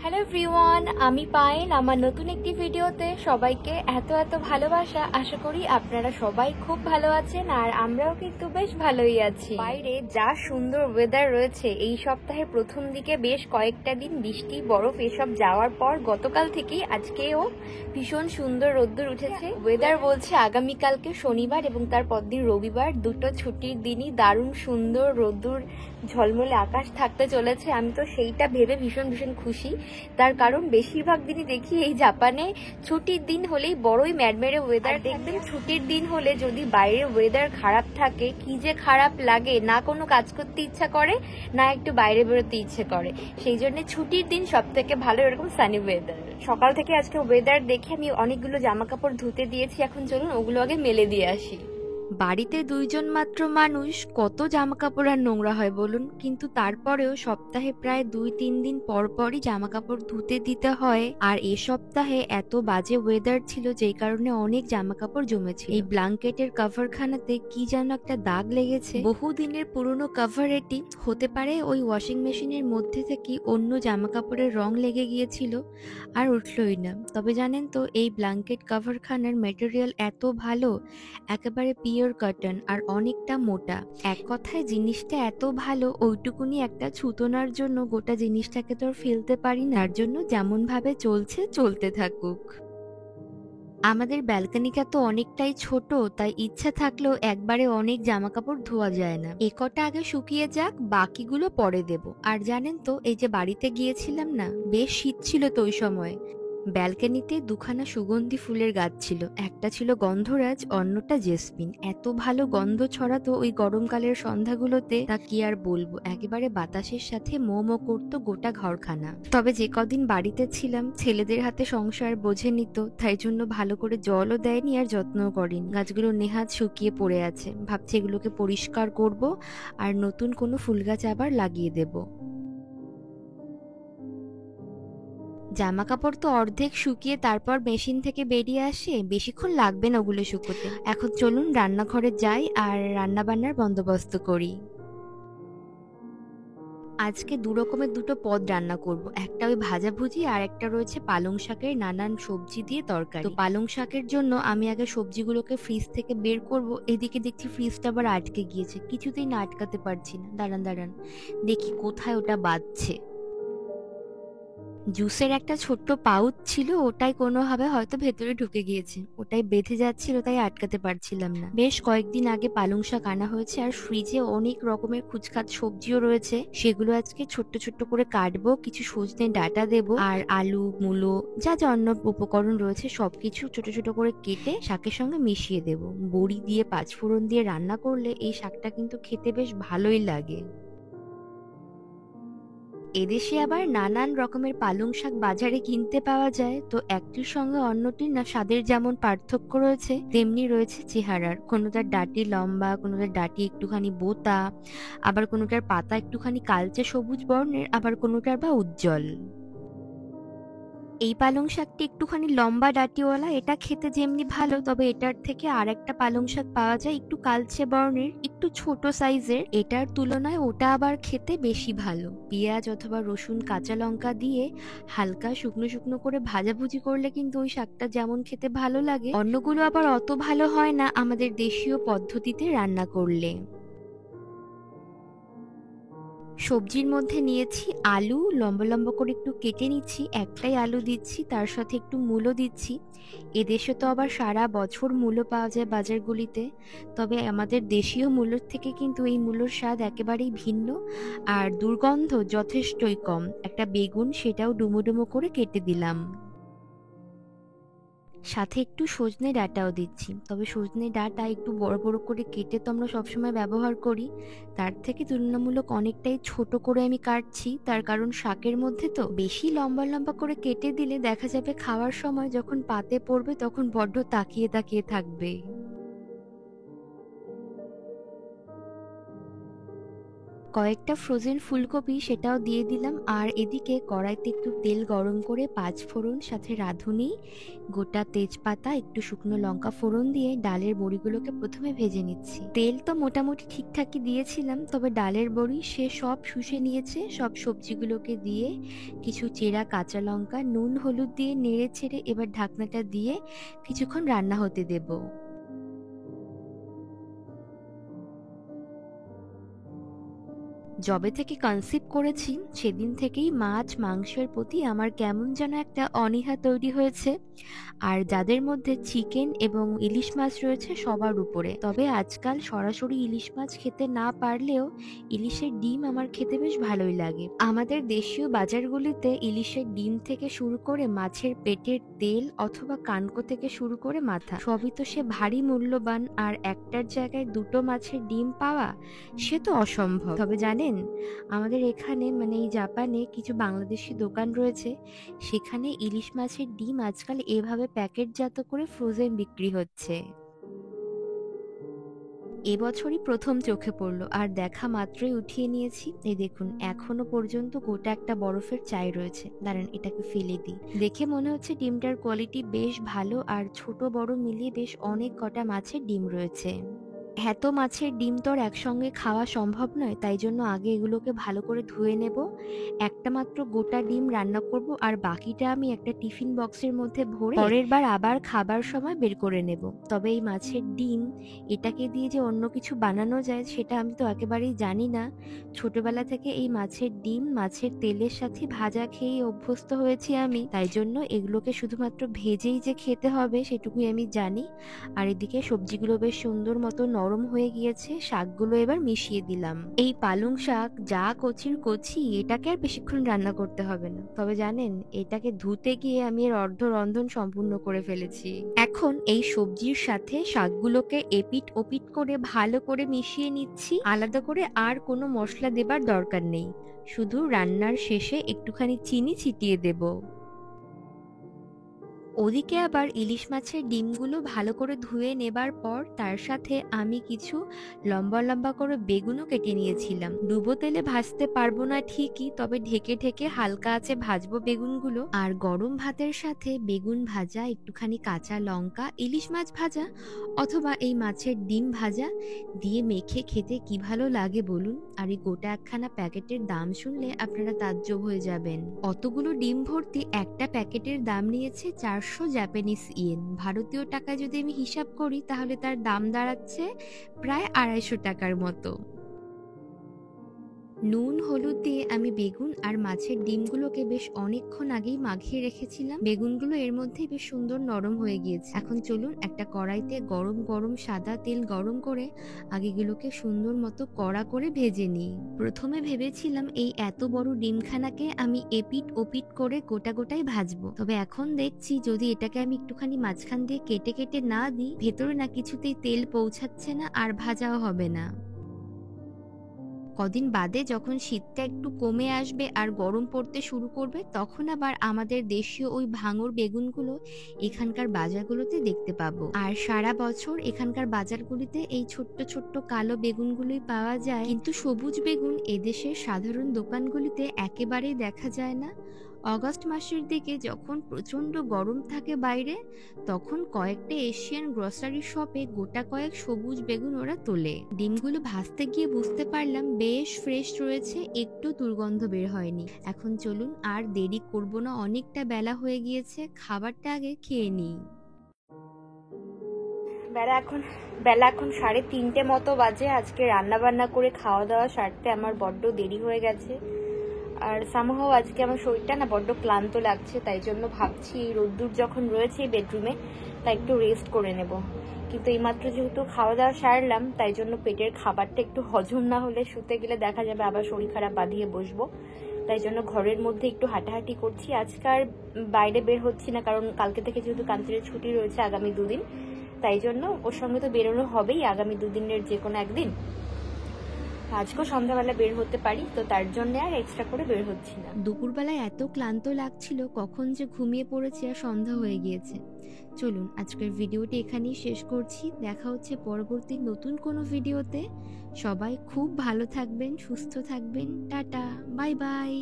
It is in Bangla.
হ্যালো এভরিওয়ান, আমি পায়েল। আমার নতুন একটি ভিডিওতে সবাইকে এত এত ভালোবাসা। আশা করি আপনারা সবাই খুব ভালো আছেন আর আমরাও কিন্তু বেশ ভালোই আছি। বাইরে যা সুন্দর ওয়েদার রয়েছে, এই সপ্তাহের প্রথম দিকে বেশ কয়েকটা দিন বৃষ্টি বরফ এসব যাওয়ার পর গতকাল থেকেই আজকেও ভীষণ সুন্দর রোদ্দুর উঠেছে। ওয়েদার বলছে আগামীকালকে শনিবার এবং তার পরদিন রবিবার দুটো ছুটির দিনই দারুণ সুন্দর রোদ্দুর ঝলমলে আকাশ থাকতে চলেছে। আমি তো সেইটা ভেবে ভীষণ ভীষণ খুশি। তার কারণ বেশিরভাগ দিনই দেখি এই জাপানে ছুটির দিন হলেই বড়ই ম্যাডমেরে ওয়েদার। দেখবেন ছুটির দিন হলে যদি বাইরে ওয়েদার খারাপ থাকে, কি যে খারাপ লাগে, না কোনো কাজ করতে ইচ্ছা করে না একটু বাইরে বেরোতে ইচ্ছে করে। সেই জন্য ছুটির দিন সব থেকে ভালো এরকম সানি ওয়েদার। সকাল থেকে আজকে ওয়েদার দেখে আমি অনেকগুলো জামা কাপড় ধুতে দিয়েছি, এখন চলুন ওগুলো আগে মেলে দিয়ে আসি। বাড়িতে দুইজন মাত্র মানুষ, কত জামা কাপড় আর নোংরা হয় বলুন। কিন্তু তারপরেও সপ্তাহে প্রায় 2-3 দিন পর পরই জামা কাপড় ধুতে দিতে হয়। আর এ সপ্তাহে এত বাজে ওয়েদার ছিল যেই কারণে অনেক জামা কাপড় জমেছে। এই ব্ল্যাঙ্কেটের কভার খানাতে কি যেন একটা দাগ লেগেছে। বহুদিনের পুরনো কভার এটি, হতে পারে ওই ওয়াশিং মেশিনের মধ্যে থেকে অন্য জামা কাপড়ের রং লেগে গিয়েছিল আর উঠলই না। তবে জানেন তো, এই ব্ল্যাঙ্কেট কভার খানার মেটেরিয়াল এত ভালো, একেবারে পিওর কটন আর অনেকটা মোটা। এক কথায় জিনিসটা এত ভালো, ওইটুকুনি একটা ছুতোনার জন্য গোটা জিনিসটাকে তো আর ফেলতে পারি না। তার জন্য যেমন ভাবে চলছে চলতে থাকুক। আমাদের ব্যালকনিটা তো অনেকটাই ছোট, তাই ইচ্ছা থাকলেও একবারে অনেক জামা কাপড় ধোয়া যায় না। এ কটা আগে শুকিয়ে যাক, বাকিগুলো পরে দেব। আর জানেন তো, এই যে বাড়িতে গিয়েছিলাম না, বেশ শীত ছিল তো ওই সময়। ব্যালকনিতে দুখানা সুগন্ধি ফুলের গাছ ছিল, একটা ছিল গন্ধরাজ, অন্যটা জেসমিন। এত ভালো গন্ধ ছড়াতো ওই গরমকালের সন্ধ্যাগুলোতে, তা কি আর বলবো। একেবারে বাতাসের সাথে মো মো করতো গোটা ঘরখানা। তবে যে কদিন বাড়িতে ছিলাম, ছেলেদের হাতে সংসার বোঝে নিত, তাই জন্য ভালো করে জলও দেয়নি আর যত্নও করেনি। গাছগুলো নেহাত শুকিয়ে পড়ে আছে। ভাবছি এগুলোকে পরিষ্কার করব আর নতুন কোনো ফুল গাছ আবার লাগিয়ে দেব। জামা কাপড় তো অর্ধেক শুকিয়ে তারপর মেশিন থেকে বেরিয়ে আসে, বেশিক্ষণ লাগবে না ওগুলো শুকোতে। এখন চলুন রান্নাঘরে যাই আর রান্না বান্নার বন্দোবস্ত করি। আজকে দু রকমের দুটো পদ রান্না করব। একটা ওই ভাজাভুজি আর একটা রয়েছে পালং শাকের নানান সবজি দিয়ে তরকারি। তো পালং শাকের জন্য আমি আগে সবজিগুলোকে ফ্রিজ থেকে বের করব। এদিকে দেখছি ফ্রিজটা আবার আটকে গিয়েছে, কিছুতেই না আটকাতে পারছি না। দাঁড়ান দাঁড়ান, দেখি কোথায় ওটা বাজছে। জুসের একটা ছোট্ট পাউচ ছিল, ওটাই কোনোভাবে হয়তো ভেতরে ঢুকে গিয়েছে। ওটাই বেঁধে যাচ্ছিল, তাই আটকাতে পারছিলাম না। বেশ কয়েকদিন আগে পালং শাক আনা হয়েছে আর ফ্রিজে অনেক রকমের খুচখাচ সবজিও রয়েছে। সেগুলো আজকে ছোট্ট ছোট্ট করে কাটবো, কিছু সজনে ডাঁটা দেবো আর আলু মূলো যা যা অন্য উপকরণ রয়েছে সবকিছু ছোট ছোট করে কেটে শাকের সঙ্গে মিশিয়ে দেবো। বড়ি দিয়ে পাঁচফোড়ন দিয়ে রান্না করলে এই শাকটা কিন্তু খেতে বেশ ভালোই লাগে। এদেশে আবার নানান রকমের পালং শাক বাজারে কিনতে পাওয়া যায়, তো একটির সঙ্গে অন্যটির না স্বাদের যেমন পার্থক্য রয়েছে, তেমনি রয়েছে চেহারার। কোনোটার ডাঁটি লম্বা, কোনোটার ডাঁটি একটুখানি বোঁতা, আবার কোনোটার পাতা একটুখানি কালচে সবুজ বর্ণের, আবার কোনোটার বা উজ্জ্বল। এই পালং শাকটি একটুখানি লম্বা ডাঁটিওয়ালা, এটা খেতে যেমনি ভালো, তবে এটার থেকে আর একটা পালং শাক পাওয়া যায় একটু কালচে বর্ণের, একটু ছোট সাইজের। এটার তুলনায় ওটা আবার খেতে বেশি ভালো। পেঁয়াজ অথবা রসুন কাঁচা লঙ্কা দিয়ে হালকা শুকনো শুকনো করে ভাজাভুজি করলে কিন্তু ওই শাকটা যেমন খেতে ভালো লাগে, অন্যগুলো আবার অত ভালো হয় না আমাদের দেশীয় পদ্ধতিতে রান্না করলে। সবজির মধ্যে নিয়েছি আলু, লম্বা লম্বা করে একটু কেটে নিচ্ছি। একটাই আলু দিচ্ছি, তার সাথে একটু মূলো দিচ্ছি। এদেশে তো আবার সারা বছর মূলো পাওয়া যায় বাজারগুলিতে, তবে আমাদের দেশীয় মূলোর থেকে কিন্তু এই মূলোর স্বাদ একেবারেই ভিন্ন আর দুর্গন্ধ যথেষ্টই কম। একটা বেগুন, সেটাও ডুমো ডুমো করে কেটে দিলাম। সাথে একটু সজনে ডাঁটাও দিচ্ছি, তবে সজনে ডাঁটা একটু বড় বড় করে কেটে তো আমরা সবসময় ব্যবহার করি, তার থেকে তুলনামূলক অনেকটাই ছোট করে আমি কাটছি। তার কারণ শাকের মধ্যে তো বেশি লম্বা লম্বা করে কেটে দিলে দেখা যাবে খাওয়ার সময় যখন পাতে পড়বে তখন বড্ড তাকিয়ে তাকিয়ে থাকবে। কয়েকটা ফ্রোজেন ফুলকপি সেটাও দিয়ে দিলাম। আর এদিকে কড়াইতে একটু তেল গরম করে 5 ফোড়ন, সাথে রাঁধুনি, গোটা তেজপাতা, একটু শুকনো লঙ্কা ফোড়ন দিয়ে ডালের বড়িগুলোকে প্রথমে ভেজে নিচ্ছি। তেল তো মোটামুটি ঠিকঠাকই দিয়েছিলাম, তবে ডালের বড়ি সে সব শুষে নিয়েছে। সব সবজিগুলোকে দিয়ে কিছু চেরা কাঁচা লঙ্কা, নুন হলুদ দিয়ে নেড়ে ছেড়ে এবার ঢাকনাটা দিয়ে কিছুক্ষণ রান্না হতে দেব। যবে থেকে কনসিভ করেছি সেদিন থেকেই মাছ মাংসের প্রতি আমার কেমন যেন একটা অনীহা তৈরি হয়েছে। আর যাদের মধ্যে চিকেন এবং ইলিশ মাছ রয়েছে সবার উপরে। তবে আজকাল সরাসরি ইলিশ মাছ খেতে না পারলেও ইলিশের ডিম আমার খেতে বেশ ভালোই লাগে। আমাদের দেশীয় বাজারগুলিতে ইলিশের ডিম থেকে শুরু করে মাছের পেটের তেল অথবা কানকো থেকে শুরু করে মাথা সবই তো সে ভারী মূল্যবান। আর একটার জায়গায় দুটো মাছের ডিম পাওয়া সে তো অসম্ভব। তবে জানেন, আমাদের এখানে মানে এই জাপানে কিছু বাংলাদেশি দোকান রয়েছে, সেখানে ইলিশ মাছের ডিম আজকাল এভাবে প্যাকেটজাত করে ফ্রোজেন বিক্রি হচ্ছে। এবছরই প্রথম চোখে পড়লো, আর দেখা মাত্রই উঠিয়ে নিয়েছি। এই দেখুন, এখনো পর্যন্ত গোটা একটা বরফের চাই রয়েছে। দাঁড়ান, এটাকে ফেলে দিই। দেখে মনে হচ্ছে ডিমটার কোয়ালিটি বেশ ভালো, আর ছোট বড় মিলিয়ে বেশ অনেক কটা মাছের ডিম রয়েছে। এত মাছের ডিম তো আর একসঙ্গে খাওয়া সম্ভব নয়, তাই জন্য আগে এগুলোকে ভালো করে ধুয়ে নেব। একটা মাত্র গোটা ডিম রান্না করব, আর বাকিটা আমি একটা টিফিন বক্সের মধ্যে ভরে পরের বার আবার খাবার সময় বের করে নেব। তবে এই মাছের ডিম এটাকে দিয়ে যে অন্য কিছু বানানো যায় সেটা আমি তো একেবারেই জানি না। ছোটবেলা থেকে এই মাছের ডিম মাছের তেলের সাথে ভাজা খেয়ে অভ্যস্ত হয়েছি আমি, তাই জন্য এগুলোকে শুধুমাত্র ভেজেই যে খেতে হবে সেটুকুই আমি জানি। আর এদিকে সবজিগুলো বেশ সুন্দর মতো নরম হয়ে গিয়েছে, শাকগুলো এবার মিশিয়ে দিলাম। এই পালং শাক যা কচির কচি, এটাকে আর বেশিক্ষণ রান্না করতে হবে না। তবে জানেন, এটাকে ধুতে গিয়ে আমি এর অর্ধ রন্ধন সম্পূর্ণ করে ফেলেছি। এখন এই সবজির সাথে শাকগুলোকে এপিট ওপিট করে ভালো করে মিশিয়ে নিচ্ছি। আলাদা করে আর কোনো মশলা দেবার দরকার নেই, শুধু রান্নার শেষে একটুখানি চিনি ছিটিয়ে দেব। ওদিকে আবার ইলিশ মাছের ডিমগুলো ভালো করে ধুয়ে নেবার পর তার সাথে আমি কিছু লম্বা লম্বা করে বেগুনও কেটে নিয়েছিলাম। ডুবো তেলে ভাজতে পারবো না ঠিকই, তবে ঢেকে ঢেকে হালকা আঁচে ভাজবো বেগুনগুলো। আর গরম ভাতের সাথে বেগুন ভাজা, একটুখানি কাঁচা লঙ্কা, ইলিশ মাছ ভাজা অথবা এই মাছের ডিম ভাজা দিয়ে মেখে খেতে কি ভালো লাগে বলুন। আর এই গোটা একখানা প্যাকেটের দাম শুনলে আপনারা তাজ্জব হয়ে যাবেন। অতগুলো ডিম ভর্তি একটা প্যাকেটের দাম নিয়েছে 400 জাপানিজ ইয়েন। ভারতীয় টাকায় যদি আমি হিসাব করি তাহলে তার দাম দাঁড়াচ্ছে প্রায় 250 টাকার মতো। নুন হলুদ দিয়ে আমি বেগুন আর মাছের ডিমগুলোকে বেশ অনেকক্ষণ আগেই মাখিয়ে রেখেছিলাম। বেগুনগুলো এর মধ্যেই বেশ সুন্দর নরম হয়ে গিয়েছে। এখন চলুন একটা কড়াইতে গরম গরম সাদা তেল গরম করে আগেগুলোকে সুন্দর মতো কড়া করে ভেজে নিই। প্রথমে ভেবেছিলাম এই এত বড় ডিমখানাকে আমি এপিট ওপিট করে গোটা গোটাই ভাজবো, তবে এখন দেখছি যদি এটাকে আমি একটুখানি মাঝখান দিয়ে কেটে কেটে না দিই, ভেতরে না কিছুতেই তেল পৌঁছাচ্ছে না আর ভাজাও হবে না। কদিন বাদে যখন শীতটা একটু কমে আসবে আর গরম পড়তে শুরু করবে, তখন আবার আমাদের দেশীয় ওই ভাঙর বেগুনগুলো এখানকার বাজারগুলোতে দেখতে পাবো। আর সারা বছর এখানকার বাজারগুলিতে এই ছোট্ট ছোট্ট কালো বেগুনগুলোই পাওয়া যায়, কিন্তু সবুজ বেগুন এদেশের সাধারণ দোকানগুলিতে একেবারেই দেখা যায় না। অগস্ট মাসের দিকে যখন প্রচন্ড গরম থাকে বাইরে, তখন কয়েকটা এশিয়ান গ্রসারি শপে গোটা কয়েক সবুজ বেগুন ওরা তোলে। ডিমগুলো ভাজতে গিয়ে বুঝতে পারলাম বেশ ফ্রেশ রয়েছে, একটু দুর্গন্ধ বের হয়নি। এখন চলুন আর দেরি করব না, অনেকটা বেলা হয়ে গিয়েছে, খাবারটা আগে খেয়ে নিই। বেলা এখন 3:30 মতো বাজে। আজকে রান্না বান্না করে খাওয়া দাওয়া সারতে আমার বড্ড দেরি হয়ে গেছে। আর সামহাও আজকে আমার শরীরটা না বড্ড ক্লান্ত লাগছে, তাই জন্য ভাবছি রোদ্দুর যখন রয়েছে বেডরুমে তাই একটু রেস্ট করে নেব। কিন্তু এইমাত্র যেহেতু খাওয়া দাওয়া সারলাম, তাই জন্য পেটের খাবারটা একটু হজম না হলে শুতে গেলে দেখা যাবে আবার শরীর খারাপ বাঁধিয়ে বসবো। তাই জন্য ঘরের মধ্যে একটু হাঁটাহাঁটি করছি। আজকে আর বাইরে বের হচ্ছি না, কারণ কালকে থেকে যেহেতু কান্তির ছুটি রয়েছে আগামী 2 দিন, তাই জন্য ওর সঙ্গে তো বেরোনো হবেই আগামী 2 দিনের যে কোনো একদিন। আজকেও সন্ধ্যাবেলা বের হতে পারি, তো তার জন্য আর এক্সট্রা করে বের হচ্ছি না। দুপুরবেলায় এত ক্লান্ত লাগছিল, কখন যে ঘুমিয়ে পড়েছি আর সন্ধ্যা হয়ে গিয়েছে। চলুন আজকের ভিডিওটি এখানেই শেষ করছি। দেখা হচ্ছে পরবর্তী নতুন কোনো ভিডিওতে। সবাই খুব ভালো থাকবেন, সুস্থ থাকবেন। Tata, bye bye.